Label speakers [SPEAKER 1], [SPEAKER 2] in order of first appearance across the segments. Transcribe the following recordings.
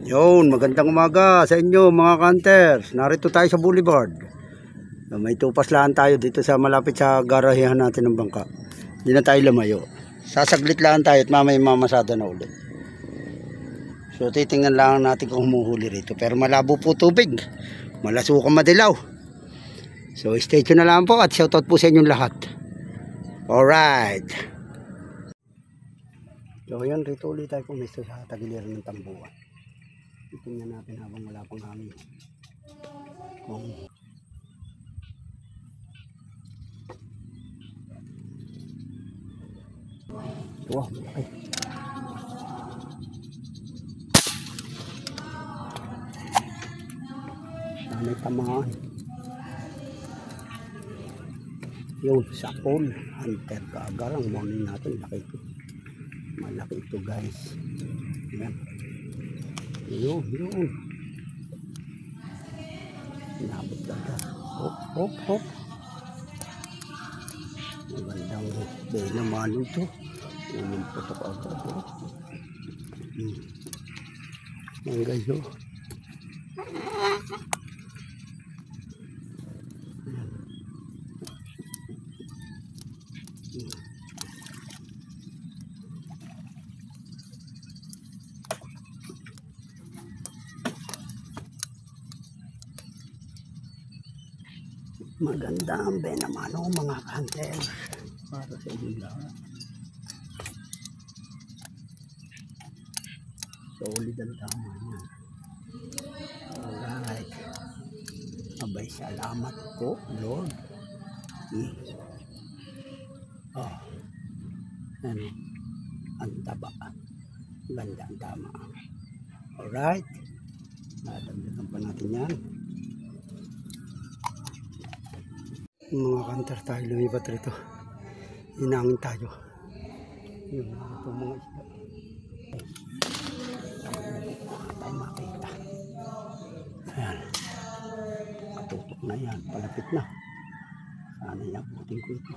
[SPEAKER 1] Yun, magandang umaga sa inyo mga hunters. Narito tayo sa boulevard. May tupas lang tayo dito sa malapit sa garahehan natin ng bangka. Hindi na tayo lumayo. Sasaglit lang tayo at mamaya mamasada na ulit. So titingnan lang natin kung humuhuli rito. Pero malabo po tubig. Malasukang madilaw. So stay tuned na lang po at shoutout po sa inyong lahat. Alright. So yan, rito ulit tayo pumisto sa tagiliran ng tambuan. Tingnan natin habang wala pong hangin. Wow, malaki. Sana'y tamaan. Yun, sapon. Hunter kaagar ang morning natin. Laki ito. Malaki ito guys. Yan. Yun. Inabot ganda. Hop. Magandang day naman ito. Yung putok agad. Yan guys. Maganda ang benamano mga hunter para sa inyo lahat. Solid ang tama niyan. Alright. Abay, salamat po Lord. Ano? Ang taba. Ganda ang tama. Alright. Nadagdagan pa natin yan. Mga kantar tayo lumipat rito. Hinangin tayo. Yung mga isda. Tayo makita. Ayan. Katutok na yan. Palapit na. Sana yabutin ko ito.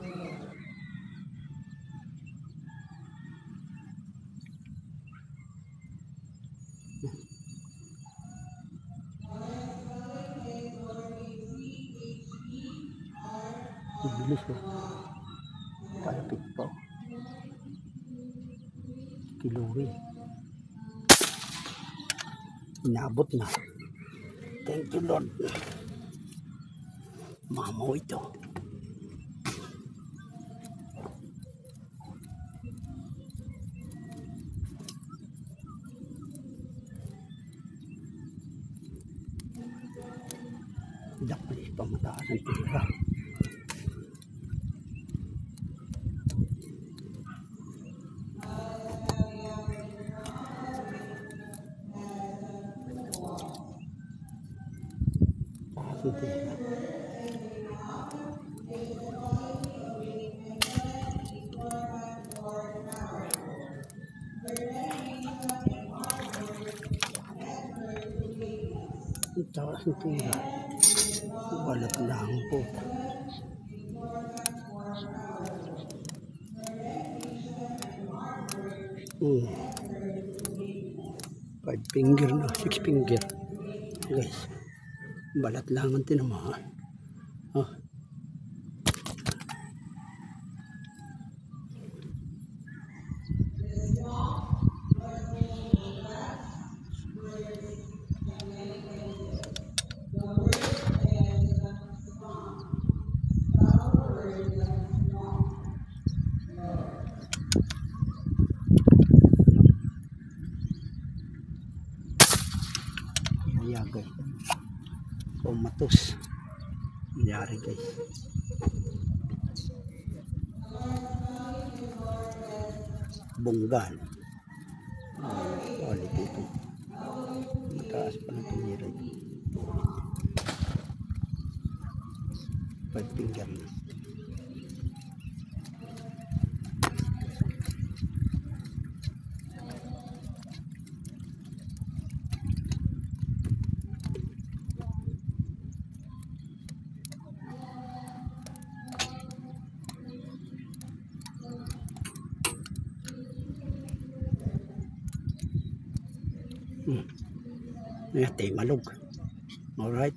[SPEAKER 1] Bilis ko. Palapit po. Kiluri. Inabot na. Thank you Lord. Mamo ito. Dapat pamataas ang tira. Taas ng tira. Balat lang po. Five finger na. 6 finger. Guys. Balat lang ang tinamaan. Ayan guys. Pumatos. Nangyari guys. Bunggan. Quality ito. Mataas pa na tumira ito. 5 finger na. Ayan, tingalog. Alright.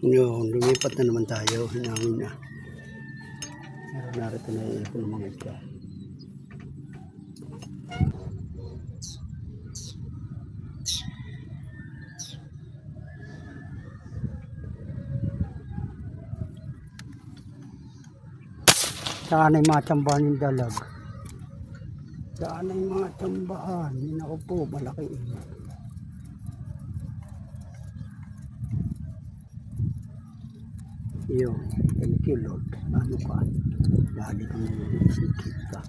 [SPEAKER 1] Yun, lumipat na naman tayo. Hinangin na. Narito na yung mga isda. Saan ay matsambahan yung dalag? Saan ay matsambahan? Ako po, malaki. Yun, thank you Lord. Ano ka? Balik mo yung isikip ka.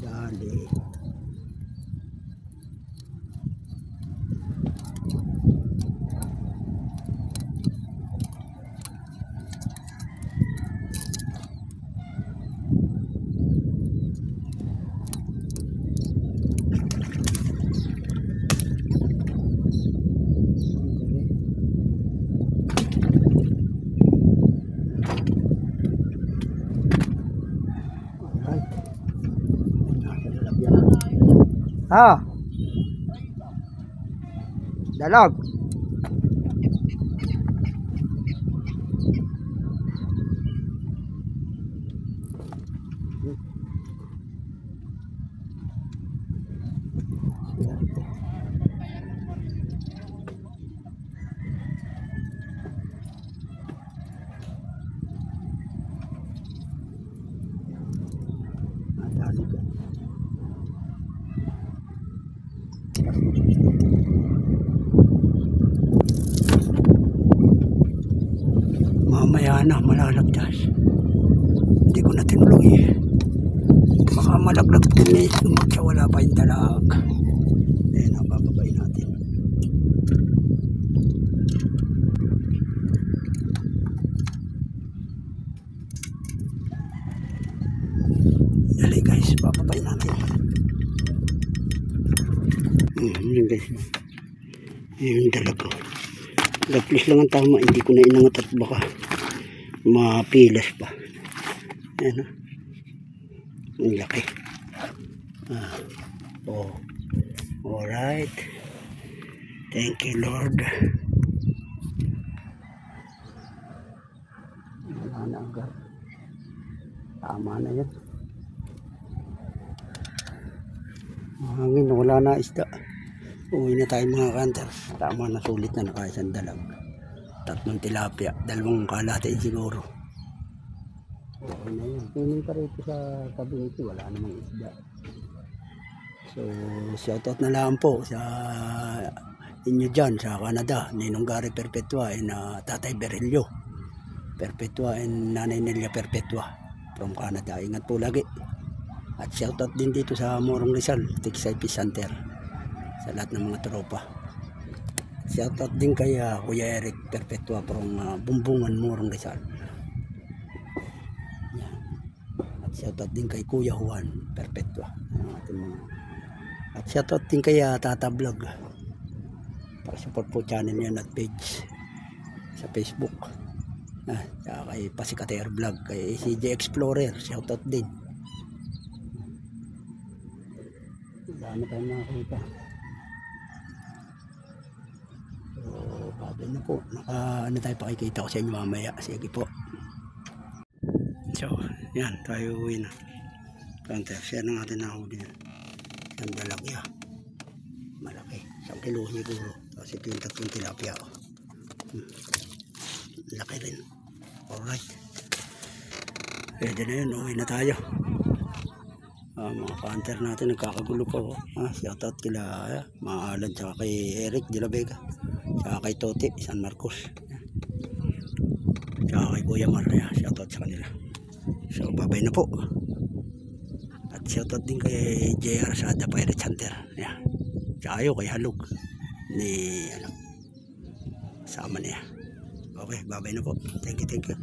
[SPEAKER 1] Dali. Ah. Dalag. Mamaya na malalagdas. Hindi ko na tinuloy. Baka malaglag din eh. Magsa wala pa yung dalag. Ayan ang bababay natin. Dali guys, bababay natin. Yun guys. Yun yung dalag ko. Laplis lang ang tama. Hindi ko na inangat at baka mapilas pa. Ayan o. Ang laki. Oh. Alright. Thank you Lord. Wala na agad. Tama na yan. Mahangin. Wala na isda. Uwi na tayo mga kanter. Tama na, sulit na nakaisang dalag. 3 tilapia. 2 kalahati siguro. Okay na yun. Kunin pa rito sa tabi nito. Wala namang isda. So, shoutout na lang po sa inyo dyan sa Canada. Ninong Gary Perpetua and Tatay Berilio Perpetua and Nanay Nelia Perpetua from Canada. Ingat po lagi. At shoutout din dito sa Morong Rizal, Tiksay Fish Center. Sa lahat ng mga tropa. Shoutout din kay Kuya Eric Perpetua from Bumbungan, Morong Rizal. At shoutout din kay Kuya Juan Perpetua. At shoutout din kay Tata Vlog. Para-support po channel yan at page sa Facebook. Saka kay Pasikater Vlog, kay CJ Explorer, shoutout din. Dami tayong nakakita. Bago na po. Ano tayo pakikita ko sa inyo mamaya. Sige po. So, yan. Tayo uwi na. Kanter. Siya na natin nahuli na. Ang dalagya. Malaki. 1 kilo siguro. Tapos ito yung 3 tilapia. Laki rin. Alright. Pwede na yun. Uwi na tayo. Mga kanter natin. Nagkakagulo po. Shoutout kila Maalan. Tsaka kay Eric de la Vega. Tsaka kay Toti, San Marcos. Tsaka kay Kuya Maria, shoutout sa kanila. So, babay na po. At shoutout din kay JR sa The Pirate Hunter. Yan. Tsaka kayo kay Halug. Ni, sama niya. Okay, babay na po. Thank you, thank you.